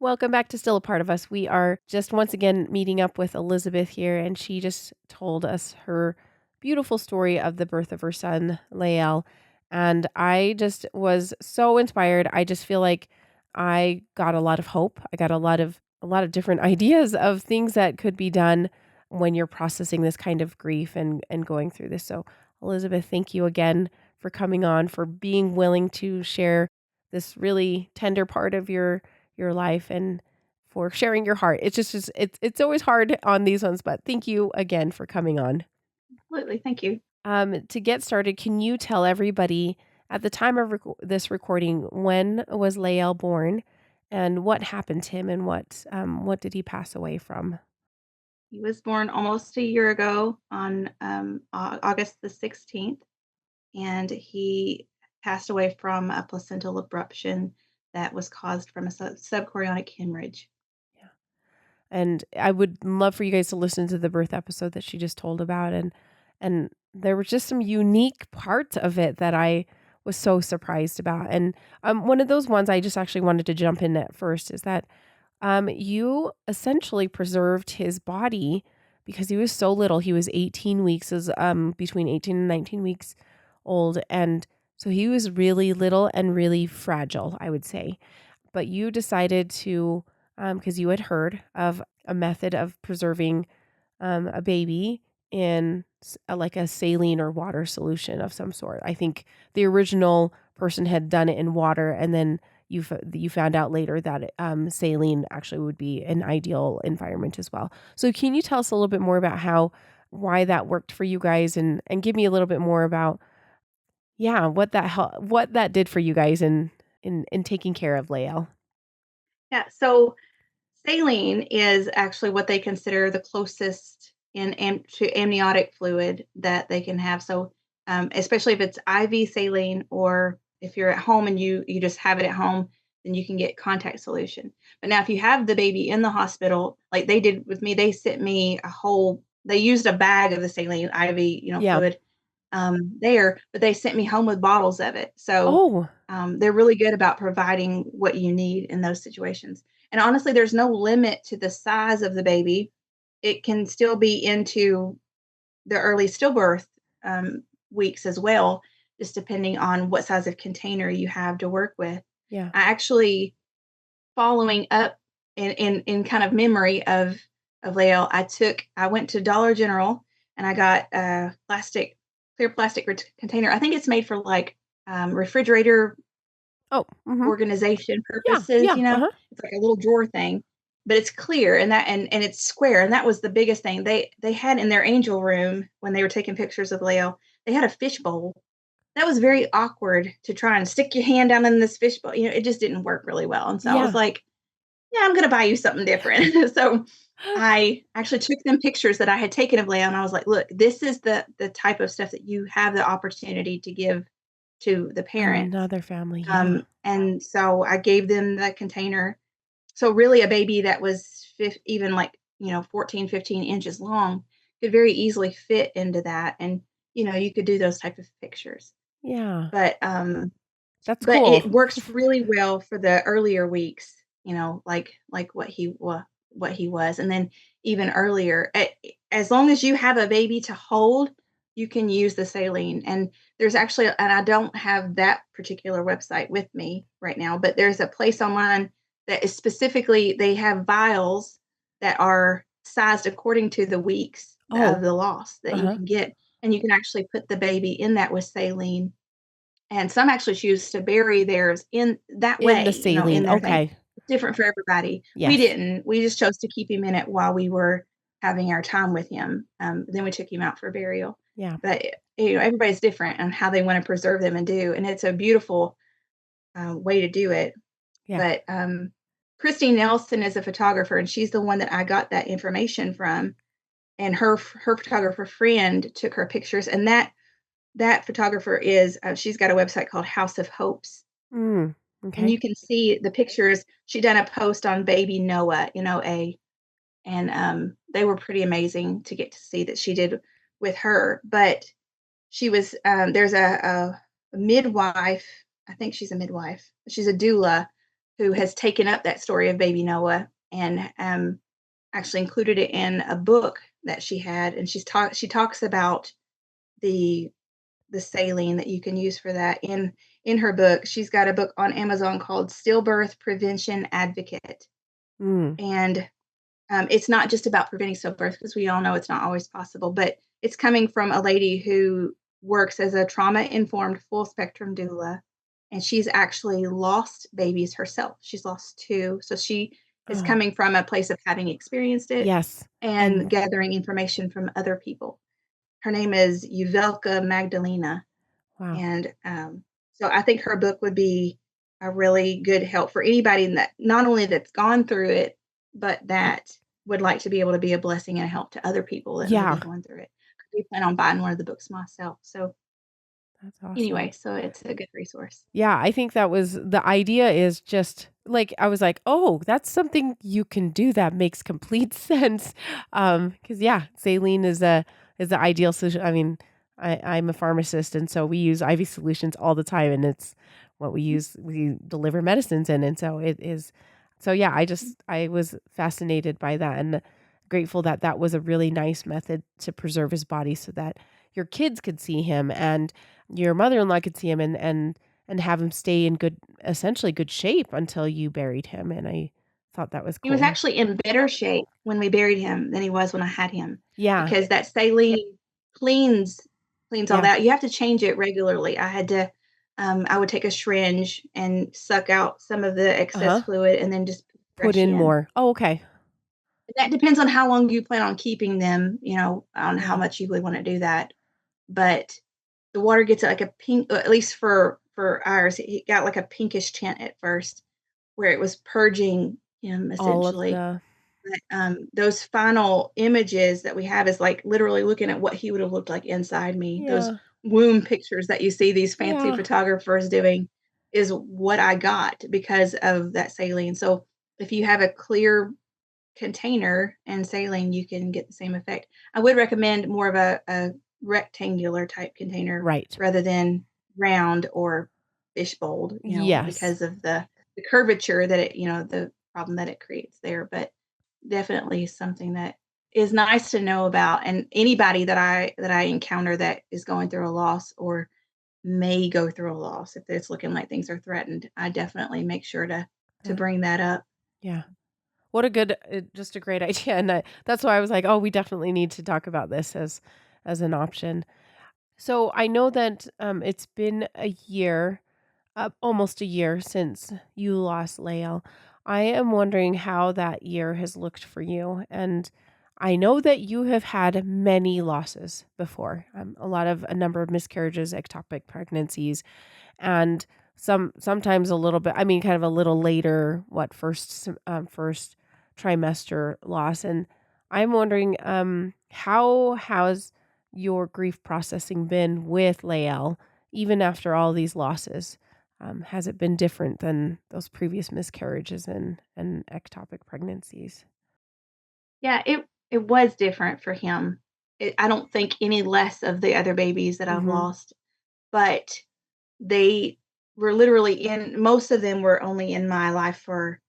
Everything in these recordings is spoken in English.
Welcome back to Still a Part of Us. We are just once again meeting up with Elizabeth here, and she just told us her beautiful story of the birth of her son, Lael. And I just was so inspired. I just feel like I got a lot of hope. I got a lot of different ideas of things that could be done when you're processing this kind of grief and going through this. So, Elizabeth, thank you again for coming on, for being willing to share this really tender part of your life and for sharing your heart. It's always hard on these ones, but thank you again for coming on. Absolutely. Thank you. To get started, can you tell everybody at the time of this recording, when was Lael born, and what happened to him, and what did he pass away from? He was born almost a year ago on August the 16th, and he passed away from a placental abruption that was caused from a subchorionic hemorrhage. Yeah, and I would love for you guys to listen to the birth episode that she just told about, and there were just some unique parts of it that I was so surprised about. And one of those ones I just actually wanted to jump in at first is that you essentially preserved his body because he was so little. He was 18 weeks, is between 18 and 19 weeks old, and so he was really little and really fragile, I would say. But you decided to, because you had heard of a method of preserving a baby in like a saline or water solution of some sort. I think the original person had done it in water, and then you found out later that saline actually would be an ideal environment as well. So can you tell us a little bit more about why that worked for you guys, and give me a little bit more about what that did for you guys in taking care of Lael? Yeah. So saline is actually what they consider the closest to amniotic fluid that they can have. So, especially if it's IV saline, or if you're at home and you just have it at home, then you can get contact solution. But now, if you have the baby in the hospital, like they did with me, they sent me a whole. They used a bag of the saline IV, Yeah. fluid there, but they sent me home with bottles of it. So Oh, they're really good about providing what you need in those situations. And honestly, there's no limit to the size of the baby. It can still be into the early stillbirth weeks as well, just depending on what size of container you have to work with. yeah. I actually, following up in kind of memory of Lael, I went to Dollar General and I got a clear plastic container. I think it's made for like refrigerator Oh, mhm. organization Yeah, purposes, yeah, uh-huh. it's like a little drawer thing, but it's clear, and it's square, and that was the biggest thing. They had in their angel room when they were taking pictures of Leo, they had a fishbowl. That was very awkward to try and stick your hand down in this fishbowl. It just didn't work really well. And so I was Yeah. like, yeah, I'm gonna buy you something different. So I actually took them pictures that I had taken of Leo, and I was like, look, this is the type of stuff that you have the opportunity to give to the parents. Another family, yeah. And so I gave them the container. So really a baby that was even like, 14, 15 inches long could very easily fit into that. And, you could do those type of pictures. Yeah, But that's but cool. it works really well for the earlier weeks, like what he was. And then even earlier, as long as you have a baby to hold, you can use the saline. And there's actually, and I don't have that particular website with me right now, but there's a place online that is specifically, they have vials that are sized according to the weeks of Oh, the loss that you uh-huh. can get. And you can actually put the baby in that with saline, and some actually choose to bury theirs in that In the way, in saline, their thing. okay. It's different for everybody. We Yes. didn't. We just chose to keep him in it while we were having our time with him. Then we took him out for burial. Yeah, But everybody's different on how they want to preserve them and do, and it's a beautiful way to do it. yeah. But Christine Nelson is a photographer, and she's the one that I got that information from. And her photographer friend took her pictures, and that photographer is she's got a website called House of Hopes, Mm, and okay. you can see the pictures. She done a post on baby Noah, and they were pretty amazing to get to see that she did with her. But she was there's a midwife. I think she's a midwife. She's a doula who has taken up that story of baby Noah and actually included it in a book that she had, and she talks about the the saline that you can use for that in her book. She's got a book on Amazon called Stillbirth Prevention Advocate, Mm. and it's not just about preventing stillbirth because we all know it's not always possible, but it's coming from a lady who works as a trauma informed full spectrum doula. And she's actually lost babies herself. She's lost two. So she is Oh, coming from a place of having experienced it yes. and And gathering information from other people. Her name is Uvelka Magdalena, wow. and so I think her book would be a really good help for anybody that not only that's gone through it, but that would like to be able to be a blessing and a help to other people that may be Yeah, going through it. I do plan on buying one of the books myself. So that's awesome. anyway, so it's a good resource. Yeah, I think that was the idea is just like I was like, "Oh, that's something you can do that makes complete sense." Because yeah, saline is the ideal solution. I mean, I'm a pharmacist, and so we use IV solutions all the time, and it's what we use. We deliver medicines in, and so it is. So yeah, I was fascinated by that, and grateful that that was a really nice method to preserve his body, so that your kids could see him and your mother-in-law could see him, and have him stay in good essentially good shape until you buried him, and I thought that was He was cool. actually in better shape when we buried him than he was when I had him Yeah, because that saline cleans cleans all yeah, that. You have to change it regularly. I would take a syringe and suck out some of the excess uh-huh, fluid and then just put put fresh in in. more. Oh, okay. That depends on how long you plan on keeping them, on how Yeah, much you would want to do that. But the water gets like a pink, at least for ours, it got like a pinkish tint at first, where it was purging him all of essentially. the But, those final images that we have is, like, literally looking at what he would have looked like inside me. Those yeah, womb pictures that you see these fancy yeah, photographers doing is what I got because of that saline. So, if you have a clear container and saline, you can get the same effect. I would recommend more of a rectangular type container right. rather than round or fishbowled, Yes. because of the curvature that the problem that it creates there. But definitely something that is nice to know about. And anybody that I encounter that is going through a loss or may go through a loss, if it's looking like things are threatened, I definitely make sure to Uh, bring that up. yeah. What a good just a great idea, and that's why I was like, "Oh, we definitely need to talk about this as an option." So, I know that, it's been a year almost a year since you lost Lael. I am wondering how that year has looked for you. And I know that you have had many losses before, a number of miscarriages, ectopic pregnancies, and sometimes a little bit. I mean, kind of a little later, first trimester loss. And I'm wondering, how has your grief processing been with Lael, even after all these losses? Has it been different than those previous miscarriages and ectopic pregnancies? Yeah, it was different for him. I don't think any less of the other babies that I've Mhm. lost, but they were literally in most of them were only in my life for,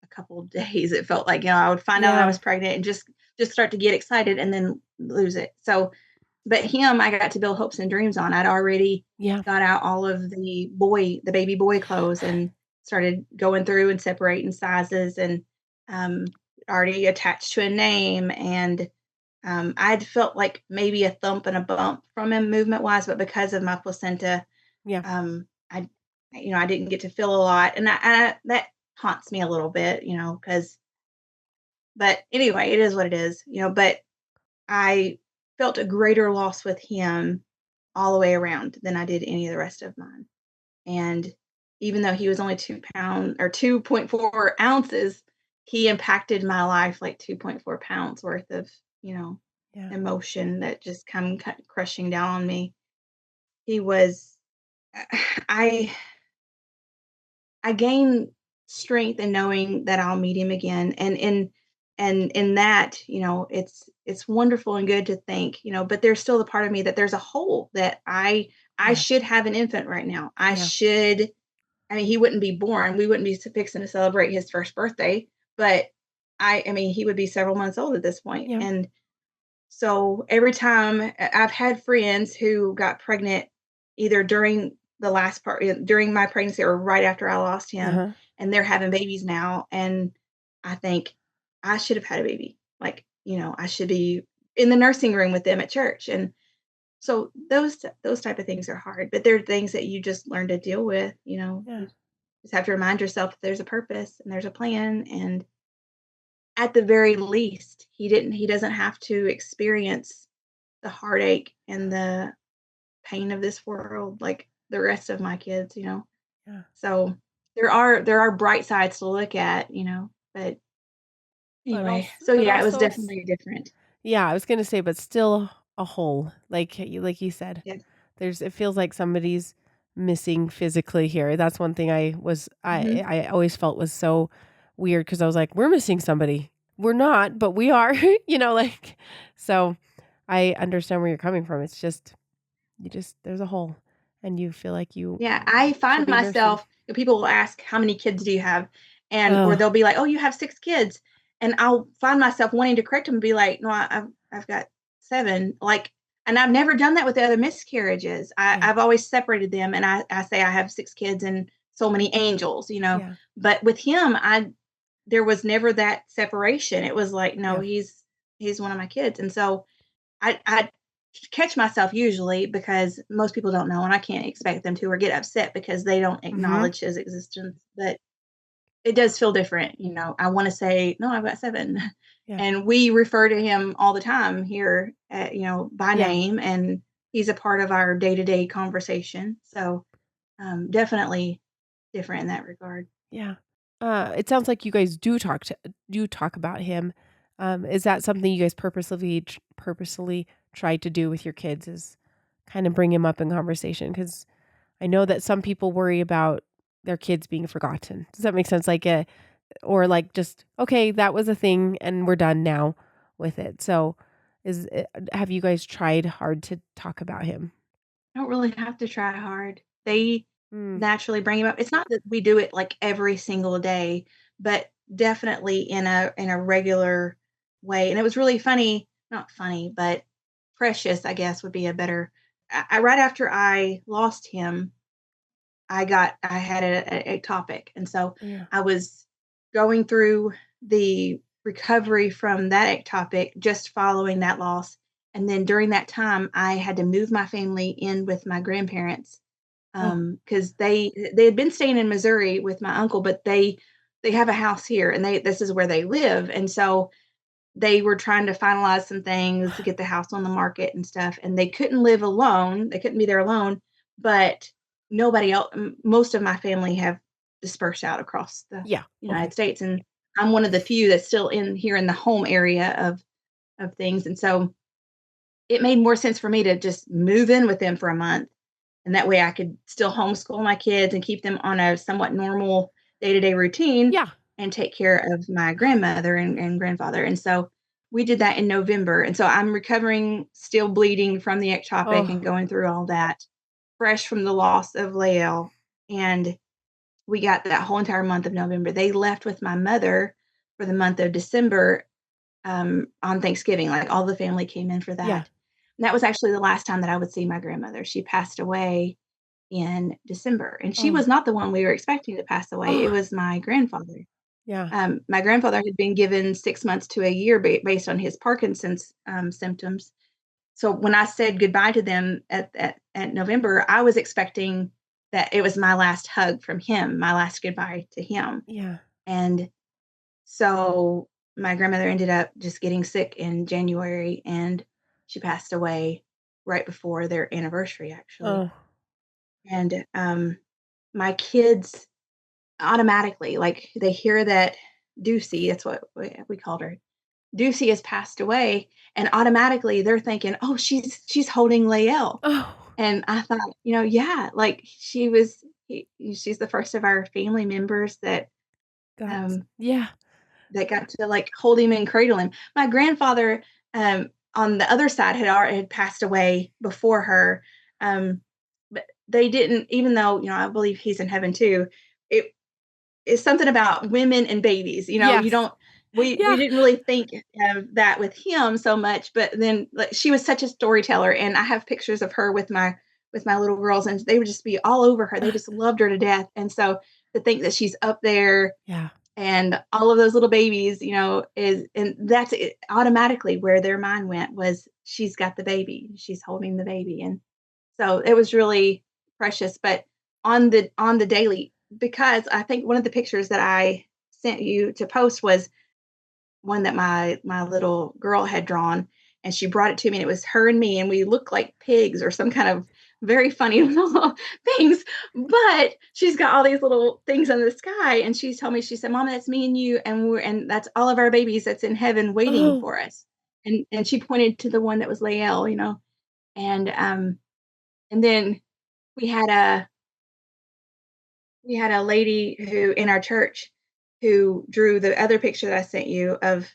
a couple of days. It felt like, I would find out I Yeah. was pregnant and just start to get excited and then lose it. So, but him, I got to build hopes and dreams on. I'd already Yeah. got out all of the baby boy clothes and started going through and separating sizes and um, already attached to a name. And I'd felt like maybe a thump and a bump from him movement wise, but because of my placenta, Yeah. I, I didn't get to feel a lot. And that haunts me a little bit, but anyway, it is what it is, but I felt a greater loss with him all the way around than I did any of the rest of mine. And even though he was only 2 pounds or 2.4 ounces, he impacted my life like 2.4 pounds worth of, you know, Yeah. emotion that just come crushing down on me. He was, I, I gain strength in knowing that I'll meet him again. And in that, it's wonderful and good to think, but there's still the part of me that there's a hole that I Yeah. should have an infant right now. I Yeah. should I mean, he wouldn't be born. We wouldn't be fixing to celebrate his first birthday, but I mean, he would be several months old at this point. Yeah. And so every time I've had friends who got pregnant either during the last part during my pregnancy or right after I lost him, Uh-huh. and they're having babies now, and I think I should have had a baby. Like, I should be in the nursing room with them at church. And so those type of things are hard, but they're things that you just learn to deal with. Yeah. You just have to remind yourself that there's a purpose and there's a plan, and at the very least, he doesn't have to experience the heartache and the pain of this world like the rest of my kids. Yeah. So there are bright sides to look at, but But anyway, also so but yeah, it was also definitely different. yeah, I was gonna say, but still a hole, like you said. Yes. It feels like somebody's missing physically here. That's one thing Mhm. I always felt was so weird because I was like, we're missing somebody. We're not, but we are, like so I understand where you're coming from. It's just there's a hole and you feel like you Yeah, I should find be nursing. myself people will ask, "How many kids do you have?" And or Oh, they'll be like, "Oh, you have 6 kids." And I'll find myself wanting to correct them and be like, "No, I've got 7." Like, and I've never done that with the other miscarriages. yeah. I've always separated them, and I say I have 6 kids and so many angels. Yeah. But with him, there was never that separation. It was like, "No, Yeah. he's one of my kids." And so I catch myself usually because most people don't know, and I can't expect them to or get upset because they don't Mhm. acknowledge his existence. But it does feel different. I want to say, no, I've got 7. Yeah. And we refer to him all the time here, by Yeah. name, and he's a part of our day to day conversation. So definitely different in that regard. Yeah. It sounds like you guys do talk about him. Is that something you guys purposely tried to do with your kids? Is kind of bring him up in conversation? Because I know that some people worry about their kids being forgotten. Does that make sense? Or like just okay, that was a thing, and we're done now with it. So, have you guys tried hard to talk about him? Don't really have to try hard. They Mm, naturally bring him up. It's not that we do it, like, every single day, but definitely in a regular way, and it was really funny not funny, but precious, I guess, would be a better right after I lost him, I had a ectopic, and so yeah. I was going through the recovery from that ectopic just following that loss, and then during that time, I had to move my family in with my grandparents, Oh, because they had been staying in Missouri with my uncle, but they have a house here, and this is where they live, and so they were trying to finalize some things to get the house on the market and stuff, and they couldn't live alone. They couldn't be there alone, but nobody else. Most of my family have dispersed out across the yeah. United Okay. States, and I'm one of the few that's still in here in the home area of things. And so it made more sense for me to just move in with them for a month, and that way I could still homeschool my kids and keep them on a somewhat normal day-to-day routine Yeah. and take care of my grandmother and grandfather. And so we did that in November. And so I'm recovering, still bleeding from the ectopic and Oh, going through all that, fresh from the loss of Lael. And we got that whole entire month of November. They left with my mother for the month of December, on Thanksgiving. Like, all the family came in for yeah. that. And that was actually the last time that I would see my grandmother. She passed away in December, and she was Oh, not the one we were expecting to pass away. It oh, was my grandfather. yeah. My grandfather had been given 6 months to a year based on his Parkinson's symptoms. So when I said goodbye to them at November, I was expecting that it was my last hug from him, my last goodbye to him. Yeah. And so my grandmother ended up just getting sick in January, and she passed away right before their anniversary, actually. Oh, And my kids automatically, like, they hear that Ducey, that's what we called her, Ducey has passed away, and automatically they're thinking, "Oh, she's holding Lael." oh, And I thought, yeah, like, she's the first of our family members got um, yeah. that got to, like, hold him and cradle him. My grandfather, on the other side had passed away before her, um, they didn't, even though, I believe he's in heaven too, it is something about women and babies. You Yes. don't we Yeah. didn't really think of that with him so much, but then like, she was such a storyteller, and I have pictures of her with my little girls, and they would just be all over her. They just loved her to death. And so to think that she's up there Yeah. and all of those little babies, is and that's it, automatically where their mind went was she's got the baby, she's holding the baby. And so it was really precious. But on the daily, because I think one of the pictures that I sent you to post was one that my little girl had drawn, and she brought it to me, and it was her and me, and we looked like pigs or some kind of very funny little things. But she's got all these little things in the sky, and she told me, she said, "Mama, that's me and you, and that's all of our babies that's in heaven waiting Oh. for us." And she pointed to the one that was Lael, and and then we had a we had a lady who in our church who drew the other picture that I sent you of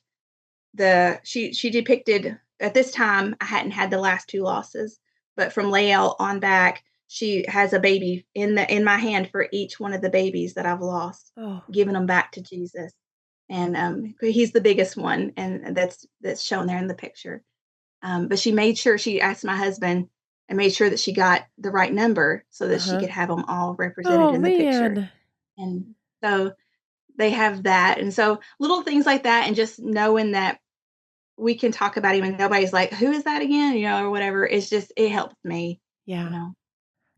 the she depicted, at this time I hadn't had the last two losses, but from Lael on back, she has a baby in my hand for each one of the babies that I've lost, Oh. giving them back to Jesus. And he's the biggest one, and that's shown there in the picture. But she made sure, she asked my husband and made sure that she got the right number so that she Uh-huh. could have them all represented Oh, in the picture. man. And so they have that. And so little things like that, and just knowing that we can talk about him and nobody's like, "Who is that again?" Or whatever. It's just, it helps me, you Yeah. know.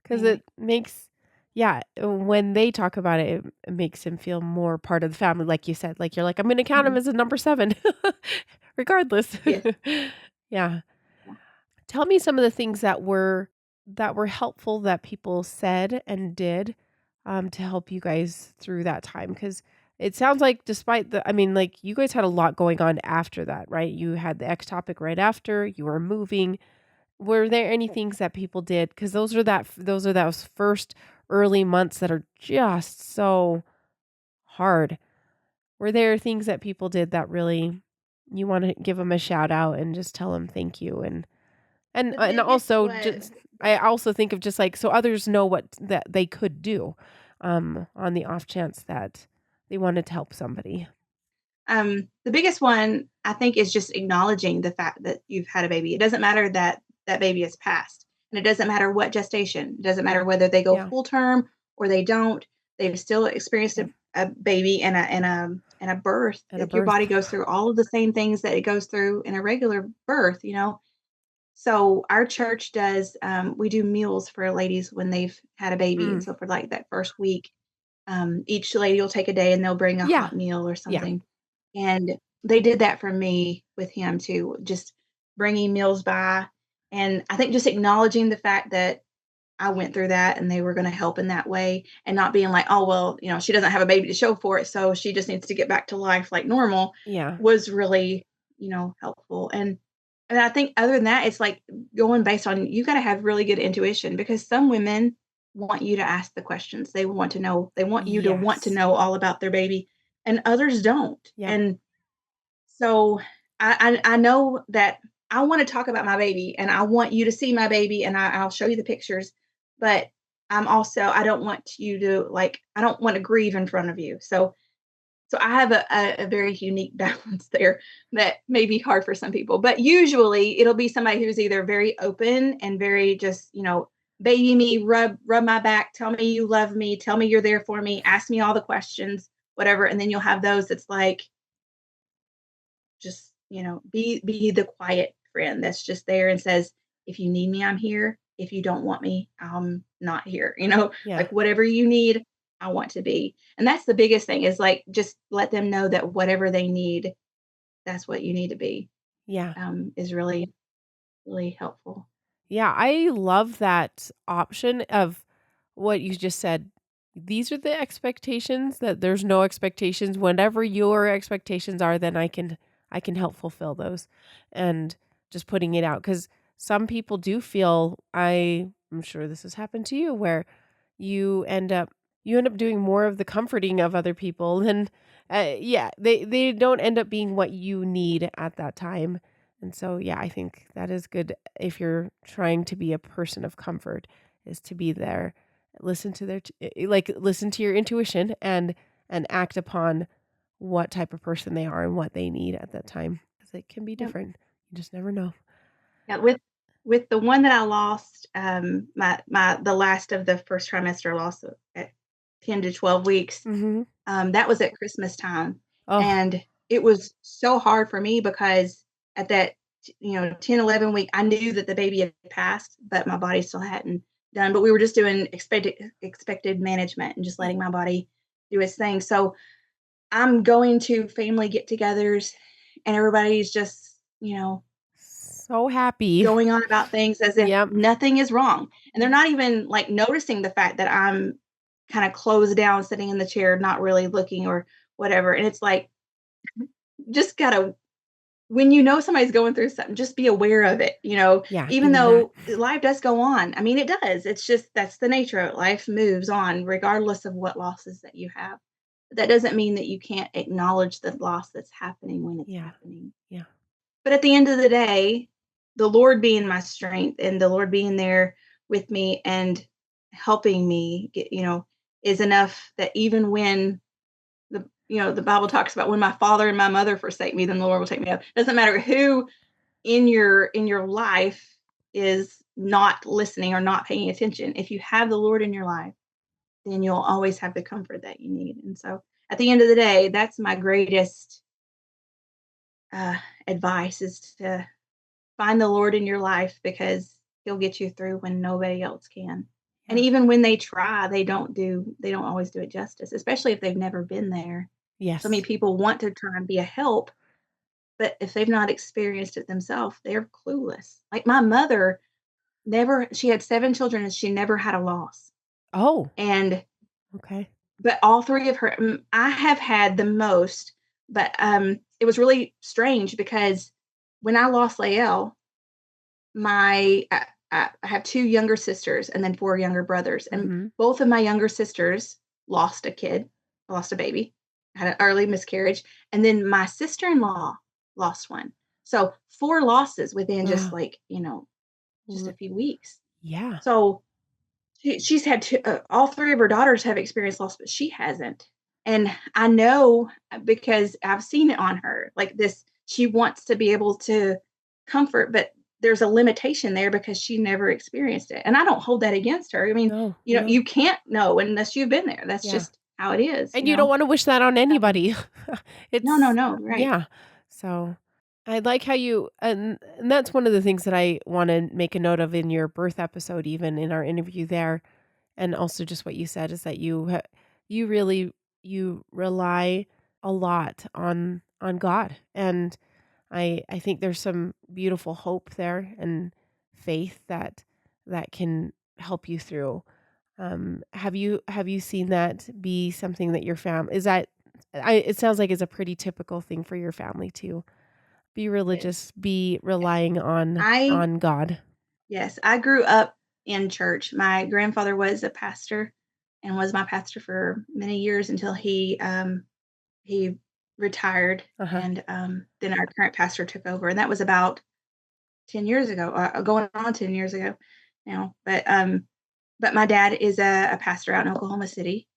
'Cause Anyway. it makes yeah, when they talk about it, it makes him feel more part of the family, like you said. Like, you're like, "I'm gonna count him Mhm. as a number 7 regardless." Yes. Yeah. Yeah. Tell me some of the things that were helpful that people said and did, to help you guys through that time. Because it sounds like despite I mean, like, you guys had a lot going on after that, right? You had the ectopic right after, you were moving. Were there any things that people did? Because those first early months that are just so hard. Were there things that people did that really you wanna give them a shout out and just tell them thank you? And The and biggest also was just I also think of just, like, so others know what that they could do, on the off chance that they wanted to help somebody. the biggest one, I think, is just acknowledging the fact that you've had a baby. It doesn't matter that that baby is passed, and it doesn't matter what gestation. It doesn't matter whether they go Yeah, full term or they don't. They've still experienced yeah, a baby and a birth. at a Your birth. body goes through all of the same things that it goes through in a regular birth. So our church does, we do meals for ladies when they've had a baby. And Mm, so for like that first week, each lady will take a day and they'll bring a yeah, hot meal or yeah, something. And they did that for me with him too, just bringing meals by. And I think just acknowledging the fact that I went through that and they were going to help in that way, and not being like, oh, well, she doesn't have a baby to show for it. So she just needs to get back to life like normal, yeah, was really, helpful. And I think other than that, it's like going based on, you got to have really good intuition, because some women want you to ask the questions. They want you to want to yes, know all about their baby, and others don't. yep, And so I know that I want to talk about my baby, and I want you to see my baby, and I'll show you the pictures. But I don't want you to, like, I don't want to grieve in front of you. So I have a very unique balance there that may be hard for some people. But usually it'll be somebody who's either very open and very just, baby me, rub my back, tell me you love me, tell me you're there for me, ask me all the questions, whatever. And then you'll have those that's like, just, be the quiet friend that's just there and says, if you need me, I'm here. If you don't want me, I'm not here. yeah, Like, whatever you need, I want to be. And that's the biggest thing, is like, just let them know that whatever they need, that's what you need to be. yeah. Is really, really helpful. Yeah, I love that option of what you just said. These are the expectations that there's no expectations. Whatever your expectations are, then I can help fulfill those. And just putting it out cuz some people do feel I'm sure this has happened to you where you end up you end up doing more of the comforting of other people than yeah, they don't end up being what you need at that time. And so yeah, I think that is good if you're trying to be a person of comfort is to be there, listen to listen to your intuition and act upon what type of person they are and what they need at that time, because it can be Yep. different. You just never know. Yeah, with the one that I lost, my the last of the first trimester loss at 10 to 12 weeks, Mhm. that was at Christmas time, Oh, and it was so hard for me because at that, 10, 11 week, I knew that the baby had passed, but my body still hadn't done, but we were just doing expected management and just yeah. letting my body do its thing. So, I'm going to family get-togethers, and everybody's just, So happy. going on about things as if Yep. nothing is wrong, and they're Yep. not even, like, noticing the fact that I'm kinda closed down, sitting in the chair, not really looking or whatever, and it's like, just gotta when you know somebody's going through something, just be aware of it, Yeah, even even that. though life does go on. I mean, it does, it's just that's the nature of it. Life moves on regardless of what losses that you have. But that doesn't mean that you can't acknowledge the loss that's happening when it's Yeah. happening. Yeah. But at the end of the day, the Lord being my strength and the Lord being there with me and helping me get, is enough that even when the Bible talks about when my father and my mother forsake me, then the Lord will take me up. Doesn't matter who in your life is not listening or not paying attention. If you have the Lord in your life, then you'll always have the comfort that you need. And so at the end of the day, that's my greatest uh, advice is to find the Lord in your life because he'll get you through when nobody else can. And Yeah. even when they try, they don't always do it justice, especially if they've never been there. So many Yes. people want to try and be a help, but if they've not experienced it themselves, they're clueless. Like my mother never she had 7 children and she never had a loss. Oh, And okay. but all 3 of her I have had the most, but it was really strange because when I lost Lael, My I have 2 younger sisters and then 4 younger brothers, and Mhm. both of my younger sisters lost a kid, lost a baby, had an early miscarriage, and then my sister-in-law lost one. So, 4 losses within just, Wow. like, just R a few weeks. Yeah. So, she's had 2 all 3 of her daughters have experienced loss, but she hasn't. And I know because I've seen it on her, like this she wants to be able to comfort, but there's a limitation there because she never experienced it. And I don't hold that against her. I mean, No, no. you can't know unless you've been there. That's Yeah. just how it is, And you don't wanna wish that on Um, anybody. no, no, It's no, right. yeah. So, I like how you and that's one of the things that I wanna make a note of in your birth episode, even in our interview there, and also just what you said is that you really you rely a lot on God, and I think there's some beautiful hope there and faith that can help you through. Have you seen that be something that your is that it sounds like it's a pretty typical thing for your family to be Yes. religious, be relying I on God. Yes, I grew up in church. My grandfather was a pastor and was my pastor for many years until he retired, Uh-huh. and, then our current pastor took over, and that was about 10 years ago, going on 10 years ago now, but my dad is a pastor out in Oklahoma City,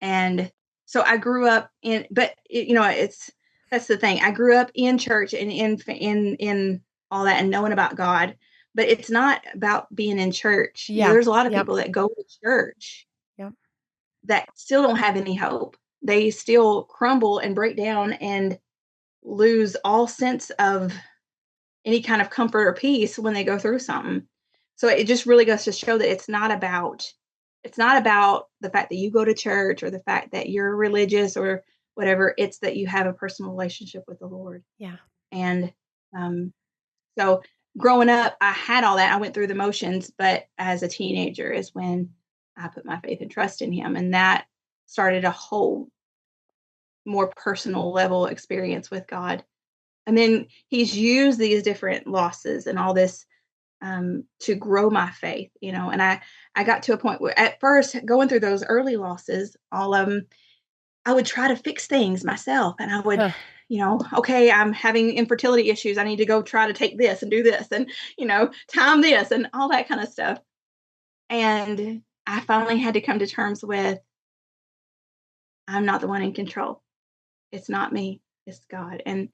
and so I grew up in but it's that's the thing. I grew up in church and in all that and knowing about God, but it's not about being in church. Yeah. There's a lot of Yep. people that go to church Yep. that still don't have any hope. They still crumble and break down and lose all sense of any kind of comfort or peace when they go through something. So it just really goes to show that it's not about the fact that you go to church or the fact that you're religious or whatever. It's that you have a personal relationship with the Lord. Yeah. And um, so growing up, I had all that. I went through the motions, but as a teenager is when I put my faith and trust in Him, and that started a whole more personal level experience with God. And then He's used these different losses and all this to grow my faith, and I got to a point where at first going through those early losses, all of them, I would try to fix things myself, and I would, Huh. okay, I'm having infertility issues. I need to go try to take this and do this, and time this and all that kind of stuff. And I finally had to come to terms with, I'm not the one in control. It's not me, it's God. And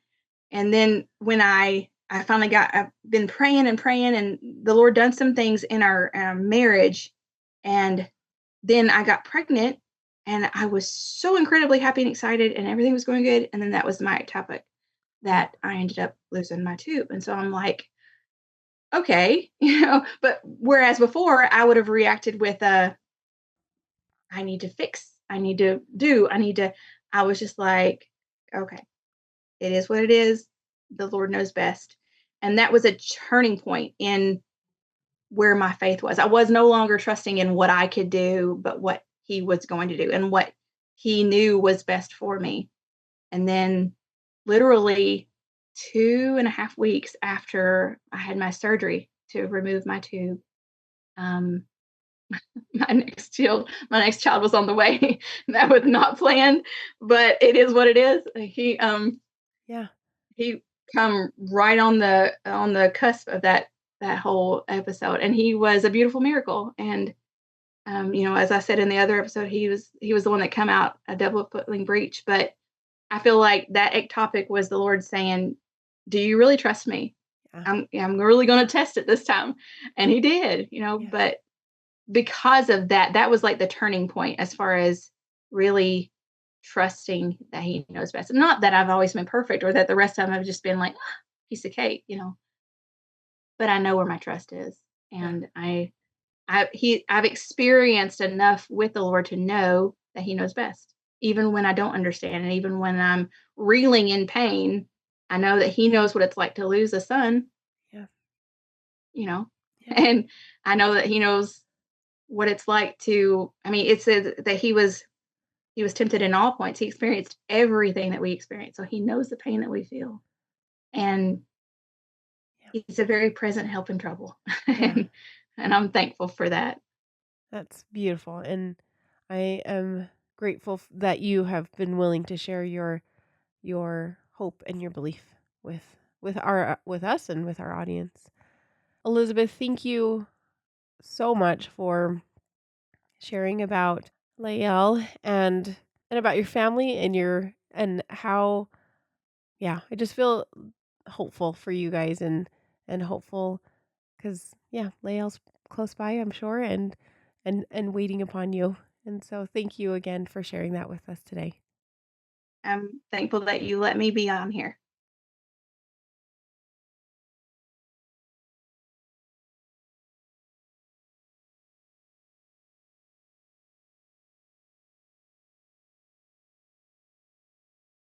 then when I finally I've been praying and praying, and the Lord done some things in our marriage, and then I got pregnant, and I was so incredibly happy and excited, and everything was going good. And then that was my ectopic Yeah. that I ended up losing my tube. And so I'm like, okay, but whereas before I would have reacted with a, I need to fix, I need to do, I need to, I was just like, okay, it is what it is. The Lord knows best. And that was a turning point in where my faith was. I was no longer trusting in what I could do, but what He was going to do and what He knew was best for me. And then, literally 2.5 weeks after I had my surgery to remove my tube, um, my next child was on the way. That was not planned, but it is what it is. Yeah. He come right on the cusp of that whole episode, and he was a beautiful miracle. And as I said in the other episode, he was the one that come out a double footling breech. But I feel like that ectopic was the Lord saying, "Do you really trust me? Yeah. I'm really going to test it this time," and He did. Yeah. But because of that, that was like the turning point as far as really trusting that He knows best. Not that I've always been perfect, or that the rest of them have just been like, "Ah, piece of cake." But I know where my trust is, Yeah. and I've experienced enough with the Lord to know that He knows best. Even when I don't understand, and even when I'm reeling in pain, I know that He knows what it's like to lose a son, Yeah. you know, Yeah. and I know that He knows what it's like to. I mean, it says that He was tempted in all points. He experienced everything that we experience, so He knows the pain that we feel, and Yeah. He's a very present help in trouble, Yeah. and I'm thankful for that. That's beautiful. And I am grateful that you have been willing to share your hope and your belief with us and with our audience. Elizabeth, thank you so much for sharing about Lael and about your family and how, yeah, I just feel hopeful for you guys and hopeful because, yeah, Lael's close by, I'm sure, and waiting upon you. And so thank you again for sharing that with us today. I'm thankful that you let me be on here.